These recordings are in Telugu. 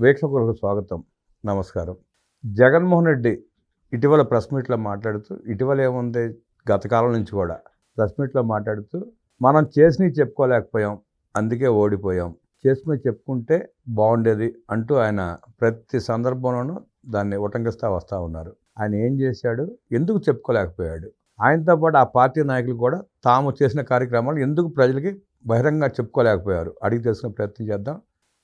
వీక్షకులకు స్వాగతం, నమస్కారం. జగన్మోహన్ రెడ్డి ఇటీవల ప్రెస్ మీట్లో మాట్లాడుతూ, ఇటీవల ఏముంది గత కాలం నుంచి కూడా ప్రెస్ మీట్లో మాట్లాడుతూ, మనం చేసినవి చెప్పుకోలేకపోయాం, అందుకే ఓడిపోయాం, చేసినవి చెప్పుకుంటే బాగుండేది అంటూ ఆయన ప్రతి సందర్భంలోనూ దాన్ని ఉటంకిస్తూ వస్తూ ఉన్నారు. ఆయన ఏం చేశాడు, ఎందుకు చెప్పుకోలేకపోయాడు, ఆయనతో పాటు ఆ పార్టీ నాయకులు కూడా తాము చేసిన కార్యక్రమాలు ఎందుకు ప్రజలకి బహిరంగంగా చెప్పుకోలేకపోయారు, అడిగి తెలుసుకునే ప్రయత్నం చేద్దాం.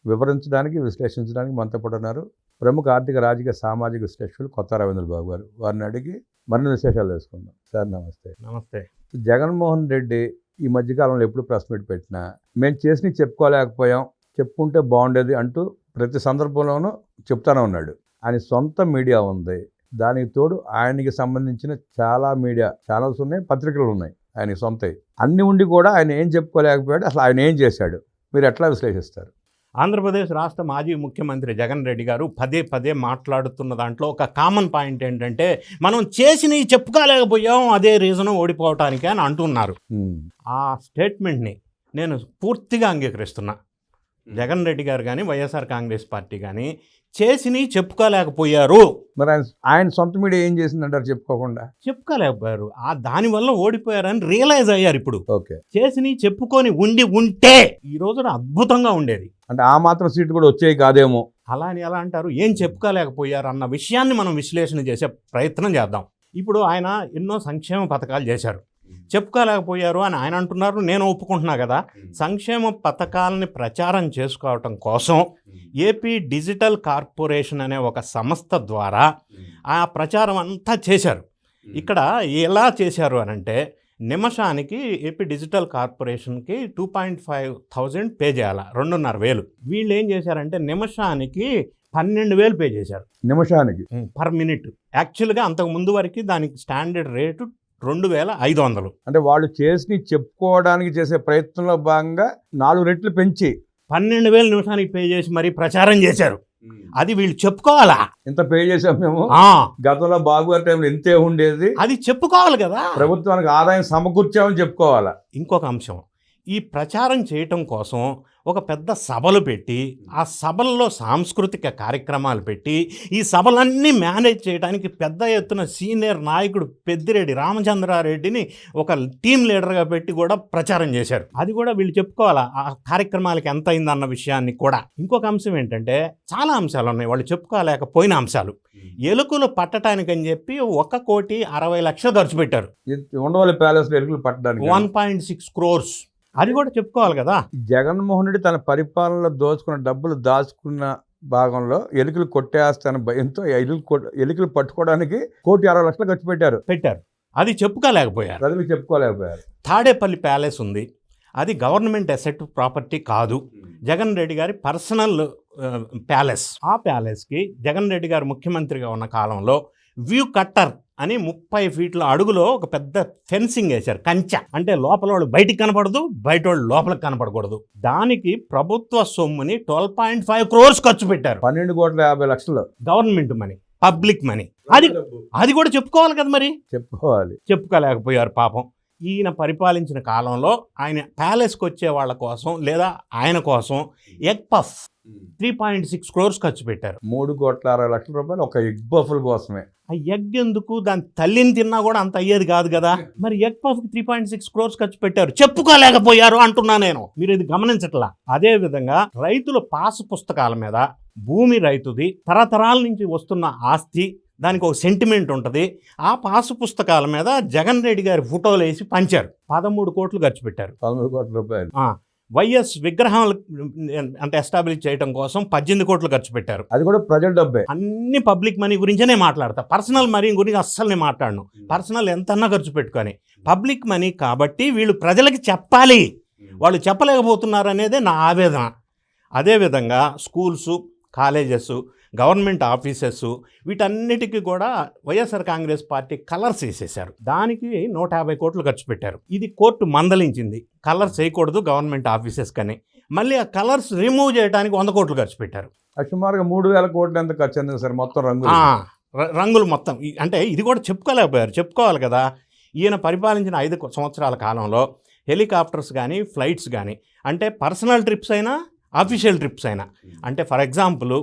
వివరించడానికి, విశ్లేషించడానికి మనతో పాటు ఉన్నారు ప్రముఖ ఆర్థిక, రాజకీయ, సామాజిక విశ్లేషకులు కొత్త రవీంద్ర బాబు గారు. వారిని అడిగి మరిన్ని విశేషాలు తెలుసుకుందాం. సార్ నమస్తే. నమస్తే. జగన్మోహన్ రెడ్డి ఈ మధ్యకాలంలో ఎప్పుడు ప్రెస్ మీట్ పెట్టినా మేము చేసినవి చెప్పుకోలేకపోయాం, చెప్పుకుంటే బాగుండేది అంటూ ప్రతి సందర్భంలోనూ చెప్తానే ఉన్నాడు. ఆయన సొంత మీడియా ఉంది, దానికి తోడు ఆయనకి సంబంధించిన చాలా మీడియా ఛానల్స్ ఉన్నాయి, పత్రికలు ఉన్నాయి ఆయనకి సొంతవి. అన్నీ ఉండి కూడా ఆయన ఏం చెప్పుకోలేకపోయాడు, అసలు ఆయన ఏం చేశాడు, మీరు ఎట్లా విశ్లేషిస్తారు? ఆంధ్రప్రదేశ్ రాష్ట్ర మాజీ ముఖ్యమంత్రి జగన్ రెడ్డి గారు పదే పదే మాట్లాడుతున్న దాంట్లో ఒక కామన్ పాయింట్ ఏంటంటే, మనం చేసినవి చెప్పుకోలేకపోయాం, అదే రీజన్ ఓడిపోవటానికి అని అంటున్నారు. ఆ స్టేట్మెంట్ని నేను పూర్తిగా అంగీకరిస్తున్నా. జగన్ రెడ్డి గారు కానీ, వైఎస్ఆర్ కాంగ్రెస్ పార్టీ కానీ చేసినవి చెప్పుకోలేకపోయారు. మరి ఆయన సొంత మీడియా ఏం చేసిందంటారు చెప్పుకోలేకపోయారు, దానివల్ల ఓడిపోయారని రియలైజ్ అయ్యారు. ఇప్పుడు ఓకే, చేసినవి చెప్పుకొని ఉంటే ఈ రోజున అద్భుతంగా ఉండేది. అంటే ఆ మాత్రం సీట్లు కూడా వచ్చేవి కాదేమో. అలా అని ఎలా అంటారు? ఏం చెప్పుకోలేకపోయారు అన్న విషయాన్ని మనం విశ్లేషణ చేసే ప్రయత్నం చేద్దాం. ఇప్పుడు ఆయన ఎన్నో సంక్షేమ పథకాలు చేశారు, చెప్పుకోలేకపోయారు అని ఆయన అంటున్నారు, నేను ఒప్పుకుంటున్నా కదా. సంక్షేమ పథకాలని ప్రచారం చేసుకోవటం కోసం ఏపీ డిజిటల్ కార్పొరేషన్ అనే ఒక సంస్థ ద్వారా ఆ ప్రచారం అంతా చేశారు. ఇక్కడ ఎలా చేశారు అని అంటే, నిమిషానికి ఏపీ డిజిటల్ కార్పొరేషన్కి 2,500 పే చేయాలి, 2,500. వీళ్ళు ఏం చేశారంటే నిమిషానికి 12,000 పే చేశారు. నిమిషానికి పర్ మినిట్. యాక్చువల్గా అంతకు ముందు వరకు దానికి స్టాండర్డ్ రేటు 2,500. అంటే వాళ్ళు చేసి చెప్పుకోవడానికి చేసే ప్రయత్నంలో భాగంగా 4 రెట్లు పెంచి 12,000 నిమిషానికి పే చేసి మరీ ప్రచారం చేశారు. అది వీళ్ళు చెప్పుకోవాలా? ఇంత పే చేసాం మేము, గతంలో బాబు గారి టైంలో ఇంతే ఉండేది, అది చెప్పుకోవాలి కదా. ప్రభుత్వానికి ఆదాయం సమకూర్చామని చెప్పుకోవాలా. ఇంకొక అంశం, ఈ ప్రచారం చేయటం కోసం ఒక పెద్ద సభలు పెట్టి, ఆ సభల్లో సాంస్కృతిక కార్యక్రమాలు పెట్టి, ఈ సభలన్నీ మేనేజ్ చేయడానికి పెద్ద ఎత్తున సీనియర్ నాయకుడు పెద్దిరెడ్డి రామచంద్రారెడ్డిని ఒక టీం లీడర్గా పెట్టి కూడా ప్రచారం చేశారు. అది కూడా వీళ్ళు చెప్పుకోవాలా, ఆ కార్యక్రమాలకి ఎంత అయిందన్న విషయాన్ని కూడా. ఇంకొక అంశం ఏంటంటే, చాలా అంశాలు ఉన్నాయి వాళ్ళు చెప్పుకోలేకపోయిన అంశాలు. ఎలుకలు పట్టడానికని చెప్పి 1,60,00,000 ఖర్చు పెట్టారు. ఉండవల్లి ప్యాలెస్లో ఎలుకలు పట్టడానికి 1.6 crores. అది కూడా చెప్పుకోవాలి కదా. జగన్మోహన్ రెడ్డి తన పరిపాలనలో దోచుకున్న డబ్బులు దాచుకున్న భాగంలో ఎలుకలు కొట్టేస్తాన భయంతో ఎలుకలు పట్టుకోవడానికి 1,60,00,000 ఖర్చు పెట్టారు. అది చెప్పుకోలేకపోయారు, ప్రజలు చెప్పుకోలేకపోయారు. తాడేపల్లి ప్యాలెస్ ఉంది, అది గవర్నమెంట్ అసెట్ ప్రాపర్టీ కాదు, జగన్ రెడ్డి గారి పర్సనల్ ప్యాలెస్. ఆ ప్యాలెస్కి జగన్ రెడ్డి గారు ముఖ్యమంత్రిగా ఉన్న కాలంలో వ్యూ కట్టర్ అని 30 ఫీట్ల అడుగులో ఒక పెద్ద ఫెన్సింగ్ వేశారు, కంచె. అంటే లోపల వాళ్ళు బయటికి కనపడదు, బయట వాళ్ళు లోపలికి కనపడకూడదు. దానికి ప్రభుత్వ సొమ్ముని 12.5 crores ఖర్చు పెట్టారు. 12,50,00,000 గవర్నమెంట్ మనీ, పబ్లిక్ మనీ. అది కూడా చెప్పుకోవాలి కదా. మరి చెప్పుకోలేకపోయారు పాపం. ఈయన పరిపాలించిన కాలంలో ఆయన ప్యాలెస్కి వచ్చే వాళ్ళ కోసం లేదా ఆయన కోసం ఎగ్ పఫ్ 3.6 crores ఖర్చు పెట్టారు. 3,60,00,000 రూపాయలు ఒక ఎగ్ పఫ్ల కోసమే. ఆ ఎగ్ ఎందుకు, దాని తల్లిని తిన్నా కూడా అంత అయ్యేది కాదు కదా. మరి ఎగ్ పఫ్కి 3.6 crores ఖర్చు పెట్టారు, చెప్పుకోలేకపోయారు అంటున్నా నేను. మీరు ఇది గమనించట్లా. అదే విధంగా రైతుల పాసు పుస్తకాల మీద, భూమి రైతుది తరతరాల నుంచి వస్తున్న ఆస్తి, దానికి ఒక సెంటిమెంట్ ఉంటుంది, ఆ పాసు పుస్తకాల మీద జగన్ రెడ్డి గారి ఫోటోలు వేసి పంచారు. 13 కోట్లు ఖర్చు పెట్టారు. 13 కోట్ల రూపాయలు. వైఎస్ విగ్రహాలు అంటే ఎస్టాబ్లిష్ చేయడం కోసం 18 కోట్లు ఖర్చు పెట్టారు. అది కూడా ప్రజల డబ్బే. అన్ని పబ్లిక్ మనీ గురించే మాట్లాడతా, పర్సనల్ మనీ గురించి అస్సలు నేను మాట్లాడను. పర్సనల్ ఎంతన్నా ఖర్చు పెట్టుకొని, పబ్లిక్ మనీ కాబట్టి వీళ్ళు ప్రజలకి చెప్పాలి, వాళ్ళు చెప్పలేకపోతున్నారు అనేదే నా ఆవేదన. అదేవిధంగా స్కూల్సు, కాలేజెస్, గవర్నమెంట్ ఆఫీసెస్, వీటన్నిటికీ కూడా వైఎస్ఆర్ కాంగ్రెస్ పార్టీ కలర్స్ వేసేశారు. దానికి 150 కోట్లు ఖర్చు పెట్టారు. ఇది కోర్టు మందలించింది, కలర్స్ వేయకూడదు గవర్నమెంట్ ఆఫీసెస్ కానీ. మళ్ళీ ఆ కలర్స్ రిమూవ్ చేయడానికి 100 కోట్లు ఖర్చు పెట్టారు. సుమారుగా 3,000 కోట్లు ఎంత ఖర్చు అయింది సార్ మొత్తం రంగులు మొత్తం. అంటే ఇది కూడా చెప్పుకోలేకపోయారు, చెప్పుకోవాలి కదా. ఈయన పరిపాలించిన 5 సంవత్సరాల కాలంలో హెలికాప్టర్స్ కానీ, ఫ్లైట్స్ కానీ, అంటే పర్సనల్ ట్రిప్స్ అయినా అఫీషియల్ ట్రిప్స్ అయినా. అంటే ఫర్ ఎగ్జాంపుల్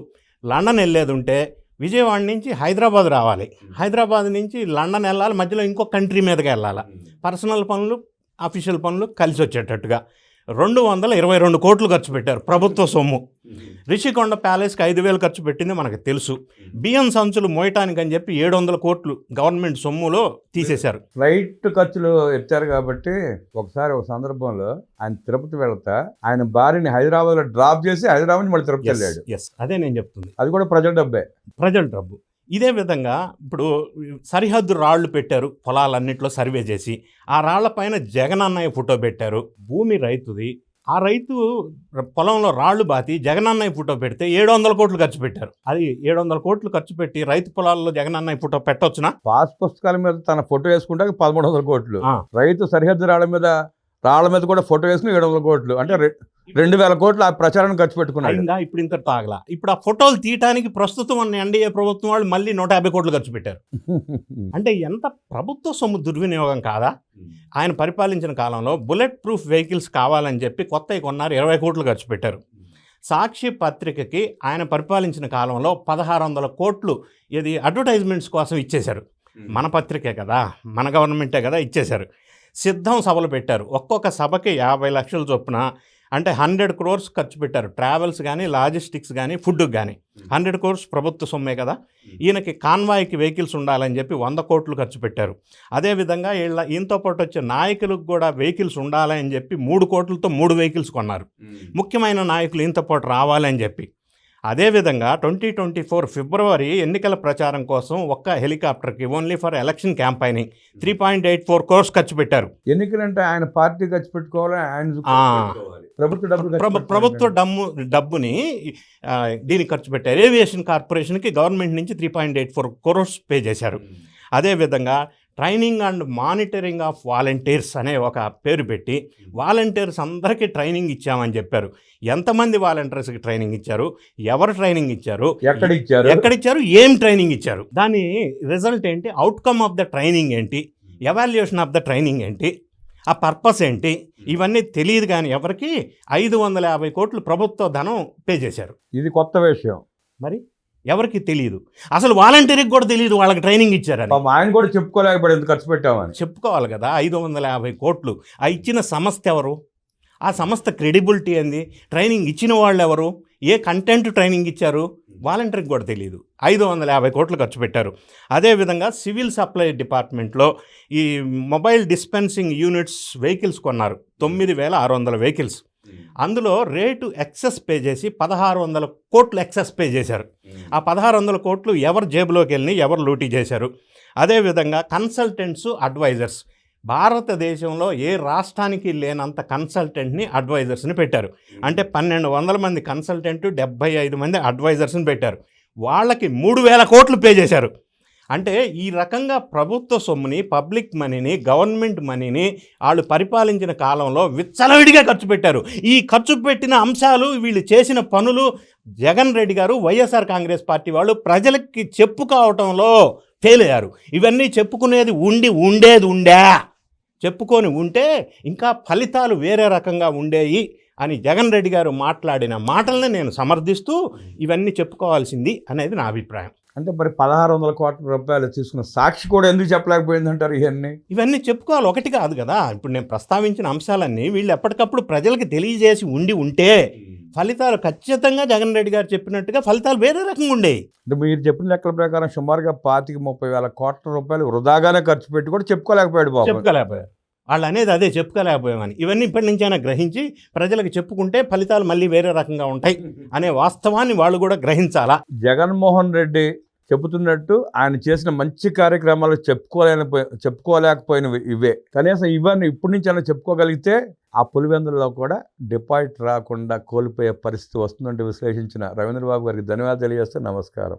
లండన్ వెళ్ళేది ఉంటే విజయవాడ నుంచి హైదరాబాద్ రావాలి, హైదరాబాద్ నుంచి లండన్ వెళ్ళాలి, మధ్యలో ఇంకో కంట్రీ మీదకి వెళ్ళాలి. పర్సనల్ పనులు అఫీషియల్ పనులు కలిసి వచ్చేటట్టుగా 222 కోట్లు ఖర్చు పెట్టారు ప్రభుత్వ సొమ్ము. రిషికొండ ప్యాలెస్కి 5,000 ఖర్చు పెట్టింది మనకు తెలుసు. బియ్యం సంచులు మోయటానికి అని చెప్పి 700 కోట్లు గవర్నమెంట్ సొమ్ములో తీసేశారు. ఫ్లైట్ ఖర్చులు ఎత్తారు కాబట్టి ఒకసారి ఒక సందర్భంలో ఆయన తిరుపతి వెళ్తా ఆయన భార్యని హైదరాబాద్లో డ్రాప్ చేసి హైదరాబాద్ నుంచి మళ్ళీ తిరుపతి వెళ్ళాడు. ఎస్, అదే నేను చెప్తుంది, అది కూడా ప్రజల డబ్బే. ప్రజల డబ్బు. ఇదే విధంగా ఇప్పుడు సరిహద్దు రాళ్లు పెట్టారు పొలాలన్నింటిలో సర్వే చేసి, ఆ రాళ్లపైన జగనన్నయ్య ఫోటో పెట్టారు. భూమి రైతుది, ఆ రైతు పొలంలో రాళ్లు బాతి జగనన్నయ్య ఫోటో పెడితే 700 కోట్లు ఖర్చు పెట్టారు. అది 700 కోట్లు ఖర్చు పెట్టి రైతు పొలాల్లో జగనన్నయ్య ఫోటో పెట్టొచ్చునా? పాస్ పుస్తకాల మీద తన ఫోటో వేసుకుంటే 1,300 కోట్లు, ఆ. రైతు సరిహద్దు రాళ్ల మీద కూడా ఫోటో వేసుకుని 700 కోట్లు, అంటే 2,000 కోట్లు ఆ ప్రచారాన్ని ఖర్చు పెట్టుకున్నాడు. అయిందా? ఇప్పుడు ఇంత తాగలా. ఇప్పుడు ఆ ఫోటోలు తీయటానికి ప్రస్తుతం ఉన్న ఎన్డీఏ ప్రభుత్వం వాళ్ళు మళ్ళీ 150 కోట్లు ఖర్చు పెట్టారు. అంటే ఎంత ప్రభుత్వ సొమ్ము దుర్వినియోగం కాదా? ఆయన పరిపాలించిన కాలంలో బుల్లెట్ ప్రూఫ్ వెహికల్స్ కావాలని చెప్పి కొత్తవి కొన్నారు, 20 కోట్లు ఖర్చు పెట్టారు. సాక్షి పత్రికకి ఆయన పరిపాలించిన కాలంలో 1,600 కోట్లు ఇది అడ్వర్టైజ్మెంట్స్ కోసం ఇచ్చేశారు. మన పత్రికే కదా, మన గవర్నమెంటే కదా, ఇచ్చేశారు. సిద్ధం సభలు పెట్టారు, ఒక్కొక్క సభకి 50 లక్షల చొప్పున, అంటే 100 crores ఖర్చు పెట్టారు. ట్రావెల్స్ కానీ, లాజిస్టిక్స్ కానీ, ఫుడ్కి కానీ 100 crores ప్రభుత్వ సొమ్మే కదా. ఈయనకి కాన్వాయ్కి వెహికల్స్ ఉండాలని చెప్పి 100 కోట్లు ఖర్చు పెట్టారు. అదేవిధంగా ఈయనతో పాటు వచ్చే నాయకులకు కూడా వెహికల్స్ ఉండాలని చెప్పి 3 కోట్లతో 3 వెహికల్స్ కొన్నారు. ముఖ్యమైన నాయకులు ఈయనతో పాటు రావాలని చెప్పి. అదేవిధంగా 2024 ఫిబ్రవరి ఎన్నికల ప్రచారం కోసం ఒక్క హెలికాప్టర్కి only for election campaigning 3.84 crores ఖర్చు పెట్టారు. ఎన్నికలంటే ఆయన పార్టీ ఖర్చు పెట్టుకోవాలి, ప్రభుత్వ డబ్బుని దీనికి ఖర్చు పెట్టారు. ఏవియేషన్ కార్పొరేషన్కి గవర్నమెంట్ నుంచి 3.84 crores పే చేశారు. అదేవిధంగా training and monitoring of volunteers అనే ఒక పేరు పెట్టి వాలంటీర్స్ అందరికీ ట్రైనింగ్ ఇచ్చామని చెప్పారు. ఎంతమంది వాలంటీర్స్కి ట్రైనింగ్ ఇచ్చారు, ఎవరు ట్రైనింగ్ ఇచ్చారు, ఎక్కడిచ్చారు, ఏం ట్రైనింగ్ ఇచ్చారు, దాని రిజల్ట్ ఏంటి, అవుట్కమ్ ఆఫ్ ద ట్రైనింగ్ ఏంటి, ఎవాల్యుయేషన్ ఆఫ్ ద ట్రైనింగ్ ఏంటి, ఆ పర్పస్ ఏంటి, ఇవన్నీ తెలియదు. కానీ ఎవరికి 550 కోట్లు ప్రభుత్వ ధనం పే చేశారు. ఇది కొత్త విషయం. మరి ఎవరికి తెలియదు, అసలు వాలంటీర్కి కూడా తెలియదు వాళ్ళకి ట్రైనింగ్ ఇచ్చారని. ఆయన కూడా చెప్పుకోలేకపోతే ఎంత ఖర్చు పెట్టామని చెప్పుకోవాలి కదా. 550 కోట్లు ఆ ఇచ్చిన సంస్థ ఎవరు, ఆ సంస్థ క్రెడిబిలిటీ ఏంది, ట్రైనింగ్ ఇచ్చిన వాళ్ళు ఎవరు, ఏ కంటెంట్ ట్రైనింగ్ ఇచ్చారు, వాలంటీర్కి కూడా తెలియదు. 550 కోట్లు ఖర్చు పెట్టారు. అదేవిధంగా సివిల్ సప్లై డిపార్ట్మెంట్లో ఈ మొబైల్ డిస్పెన్సింగ్ యూనిట్స్ వెహికల్స్ కొన్నారు, 9,600 వెహికల్స్. అందులో రేటు ఎక్సెస్ పే చేసి 1,600 కోట్లు ఎక్సెస్ పే చేశారు. ఆ 1,600 కోట్లు ఎవరు జేబులోకి వెళ్ళి ఎవరు లూటీ చేశారు. అదేవిధంగా కన్సల్టెంట్స్, అడ్వైజర్స్, భారతదేశంలో ఏ రాష్ట్రానికి లేనంత కన్సల్టెంట్ని, అడ్వైజర్స్ని పెట్టారు. అంటే 1,200 మంది కన్సల్టెంట్, 75 మంది అడ్వైజర్స్ని పెట్టారు. వాళ్ళకి 3,000 కోట్లు పే చేశారు. అంటే ఈ రకంగా ప్రభుత్వ సొమ్ముని, పబ్లిక్ మనీని, గవర్నమెంట్ మనీని వాళ్ళు పరిపాలించిన కాలంలో విచ్చలవిడిగా ఖర్చు పెట్టారు. ఈ ఖర్చు పెట్టిన అంశాలు, వీళ్ళు చేసిన పనులు జగన్ రెడ్డి గారు, వైఎస్ఆర్ కాంగ్రెస్ పార్టీ వాళ్ళు ప్రజలకి చెప్పుకోవటంలో ఫెయిల్ అయ్యారు. ఇవన్నీ చెప్పుకునేది చెప్పుకొని ఉంటే ఇంకా ఫలితాలు వేరే రకంగా ఉండేవి అని జగన్ రెడ్డి గారు మాట్లాడిన మాటల్ని నేను సమర్థిస్తూ ఇవన్నీ చెప్పుకోవాల్సింది అనేది నా అభిప్రాయం. అంటే మరి 1,600 కోట్ల రూపాయలు తీసుకున్న సాక్షి కూడా ఎందుకు చెప్పలేకపోయిందంటారు? ఇవన్నీ చెప్పుకోవాలి, ఒకటి కాదు కదా. ఇప్పుడు నేను ప్రస్తావించిన అంశాలన్నీ వీళ్ళు ఎప్పటికప్పుడు ప్రజలకు తెలియజేసి ఉంటే ఫలితాలు ఖచ్చితంగా జగన్ రెడ్డి గారు చెప్పినట్టుగా ఫలితాలు వేరే రకంగా ఉండేవి. అంటే మీరు చెప్పిన లెక్కల ప్రకారం సుమారుగా 25-30 కోట్ల రూపాయలు వృధాగానే ఖర్చు పెట్టి కూడా చెప్పుకోలేకపోయారు. వాళ్ళు అనేది అదే, చెప్పుకోలేకపోయామని. ఇవన్నీ ఇప్పటి నుంచి అయినా గ్రహించి ప్రజలకు చెప్పుకుంటే ఫలితాలు మళ్ళీ వేరే రకంగా ఉంటాయి అనే వాస్తవాన్ని వాళ్ళు కూడా గ్రహించాలా. జగన్మోహన్ రెడ్డి చెబుతున్నట్టు ఆయన చేసిన మంచి కార్యక్రమాలు చెప్పుకోలేకపోయినవి ఇవే. కనీసం ఇవన్నీ ఇప్పటి నుంచి అయినా చెప్పుకోగలిగితే ఆ పులివెందులలో కూడా డిపాజిట్ రాకుండా కోల్పోయే పరిస్థితి వస్తుందంటే విశ్లేషించిన రవీంద్రబాబు గారికి ధన్యవాదాలు తెలియజేస్తే నమస్కారం.